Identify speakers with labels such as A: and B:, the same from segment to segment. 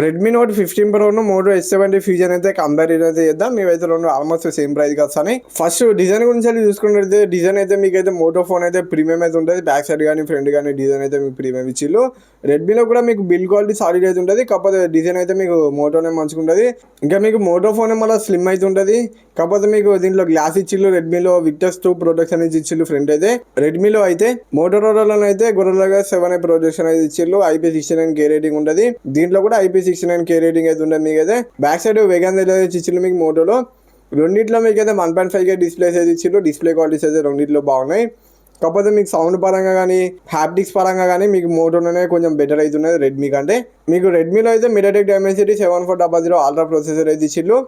A: Redmi note 15 ప్రోను Moto S70 fusion అయితే comparison అయితే చేద్దాం. మేమైతే రెండు ఆల్మోస్ట్ సేమ్ ప్రైస్ వస్తాయి. ఫస్ట్ డిజైన్ గురించి చూసుకున్నట్లయితే డిజైన్ అయితే మీకు అయితే మోటో ఫోన్ అయితే ప్రీమియం అయితే ఉంటుంది. బ్యాక్ సైడ్ కానీ ఫ్రంట్ కానీ డిజైన్ అయితే మీకు ప్రీమియం ఇచ్చిల్లు. రెడ్మీలో కూడా మీకు బిల్డ్ క్వాలిటీ సాలిడ్ అయితే ఉంటుంది. కాకపోతే డిజైన్ అయితే మీకు మోటోనే మంచిగా ఉంటుంది. ఇంకా మీకు మోటో ఫోన్ మళ్ళీ స్లిమ్ అయితే ఉంటుంది. కాకపోతే మీకు దీంట్లో గ్లాస్ ఇచ్చిల్లు. రెడ్మీలో విక్టర్స్ 2 ప్రొటెక్షన్ అయితే ఇచ్చిల్లు ఫ్రంట్ అయితే. రెడ్మీలో అయితే మోటోరోలాలో అయితే గొరిల్లా గ్లాస్ 7 ప్రొటెక్షన్ అయితే ఇచ్చిల్లు. IP69K రేటింగ్ ఉంటుంది. దీంట్లో కూడా IP69K రేటింగ్ అయితే ఉంటుంది. మీకు అయితే బ్యాక్ సైడ్ వేగన్ ఇచ్చిల్లు మీకు మోటోలో. రెండిట్లో మీకు అయితే 1.5K డిస్ప్లేస్ అయితే ఇచ్చిల్లు. డిస్ప్లే క్వాలిటీస్ అయితే రెండిట్లో బాగున్నాయి. కాకపోతే మీకు సౌండ్ పరంగా కానీ హ్యాప్టిక్స్ పరంగా కానీ మీకు మోటోలోనే కొంచెం బెటర్ అవుతున్నది రెడ్మీ కంటే. మీకు రెడ్మీలో అయితే MediaTek Dimensity 7400 అల్ట్రా ప్రొసెసర్ అయితే ఇచ్చిల్లు.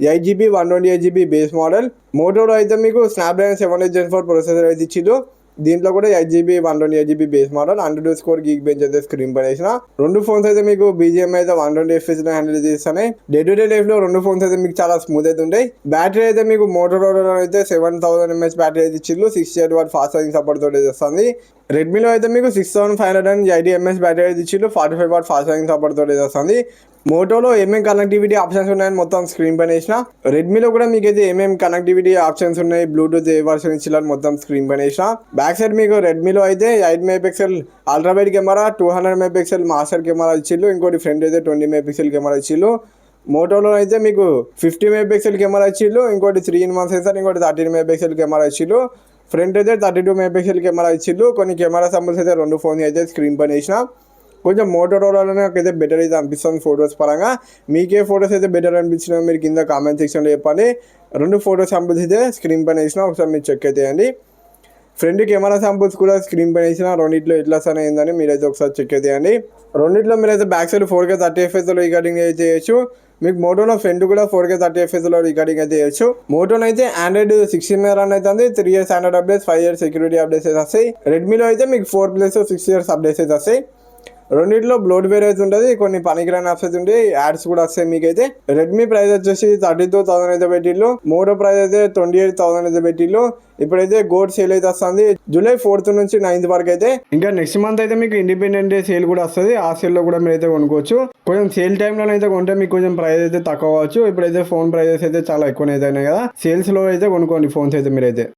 A: 8GB 128GB base model. మోటోలో అయితే మీకు స్నాప్డ్రాగన్ 7 Gen 4 ప్రొసెసర్ అయితే ఇచ్చిల్లు. దీంట్లో కూడా 8GB 128GB base model 102 geek bench అయితే స్క్రీన్ పై వేసిన. రెండు ఫోన్స్ అయితే మీకు BGM అయితే 120 FPS హ్యాండిల్ చేస్తున్నాయి. డే టు డే లైఫ్ లో రెండు ఫోన్స్ అయితే మీకు చాలా స్మూత్ అయితే ఉంటాయి. బ్యాటరీ అయితే మీకు మోటోరోలా అయితే 7000 mAh బ్యాటరీ అయితే ఇచ్చిల్లు. 68W ఫాస్ట్ ఛార్జింగ్ సపోర్ట్ తోటి వస్తుంది. రెడ్మీలో అయితే మీకు 6580 mAh బ్యాటరీ అయితే ఇచ్చిల్లు. 45W ఫాస్ట్ ఛార్జింగ్ సపోర్ట్ తోటి వస్తుంది. మోటోలో ఏమేమి కనెక్టివిటీ ఆప్షన్స్ ఉన్నాయని మొత్తం స్క్రీన్ పైన వేసిన. రెడ్మీలో కూడా మీకు అయితే ఏమేమి కనెక్టివిటీ ఆప్షన్స్ ఉన్నాయి, బ్లూటూత్ ఏ వర్షన్ ఇచ్చిల్లని మొత్తం స్క్రీన్ పైన వేసిన. బ్యాక్ సైడ్ మీకు రెడ్మీలో అయితే 8 MP ultra wide camera, 200 MP master camera ఇచ్చిల్లు. ఇంకోటి ఫ్రంట్ అయితే 20 MP కెమెరా ఇచ్చిల్లు. మోటోలో అయితే మీకు 50 MP కెమెరా ఇచ్చిల్లు. ఇంకోటి 3-in-1 సెన్సార్, ఇంకోటి 13 MP కెమెరా ఇచ్చిల్లు. ఫ్రంట్ అయితే 32 MP కెమెరా ఇచ్చిల్లు. కొన్ని కెమెరా సంబంధించి అయితే రెండు ఫోన్ అయితే స్క్రీన్ పైన వేసిన. కొంచెం మోటోరోలానే నాకైతే బెటర్ అయితే అనిపిస్తుంది ఫొటోస్ పరంగా. మీకే ఫొటోస్ అయితే బెటర్ అనిపించినా మీరు కింద కామెంట్ సెక్షన్లో చెప్పండి. రెండు ఫొటోస్ శాంపుల్స్ అయితే స్క్రీన్ పైన వేసిన, ఒకసారి మీరు చెక్ అయితే చేయండి. ఫ్రంట్ కెమెరా శాంపుల్స్ కూడా స్క్రీన్ పైన వేసిన. రెండిట్లో ఎట్లా సరే ఏందని మీరైతే ఒకసారి చెక్ అయితే చేయండి. రెండిట్లో మీరైతే back side 4K 30 FPS recording అయితే చేయొచ్చు. మీకు మోటోలో ఫ్రంట్ కూడా 4K 30 FPS రికార్డింగ్ అయితే చేయొచ్చు. మోటోలో అయితే Android 16 రన్ అవుతుంది. 3 years Android updates, 5 years security updates అయితే వస్తాయి. రెడ్మీలో అయితే మీకు 4+6 years అప్డేట్స్ అయితే వస్తాయి. రెండిట్లో బ్లోట్వేర్ అయితే ఉంటుంది. కొన్ని పనికిరాని యాప్స్ అయితే ఉంటాయి. యాడ్స్ కూడా వస్తాయి మీకైతే. రెడ్మీ ప్రైస్ వచ్చేసి 32,000 అయితే పెట్టిల్లు. మోటో ప్రైస్ అయితే 28,000 అయితే పెట్టిల్లు. ఇప్పుడైతే గోల్డ్ సేల్ అయితే వస్తుంది July 4th నుంచి 9th వరకు అయితే. ఇంకా నెక్స్ట్ మంత్ అయితే మీకు ఇండిపెండెంట్ డే సేల్ కూడా వస్తుంది. ఆ సేల్ లో కూడా మీరు అయితే కొనుక్కోవచ్చు. కొంచెం సేల్ టైంలో అయితే కొంటే మీకు కొంచెం ప్రైస్ అయితే తక్కువ అవ్వచ్చు. ఇప్పుడైతే ఫోన్ ప్రైజెస్ అయితే చాలా ఎక్కువ అయితే కదా. సేల్స్ లో అయితే కొనుక్కోండి ఫోన్స్ అయితే మీరైతే.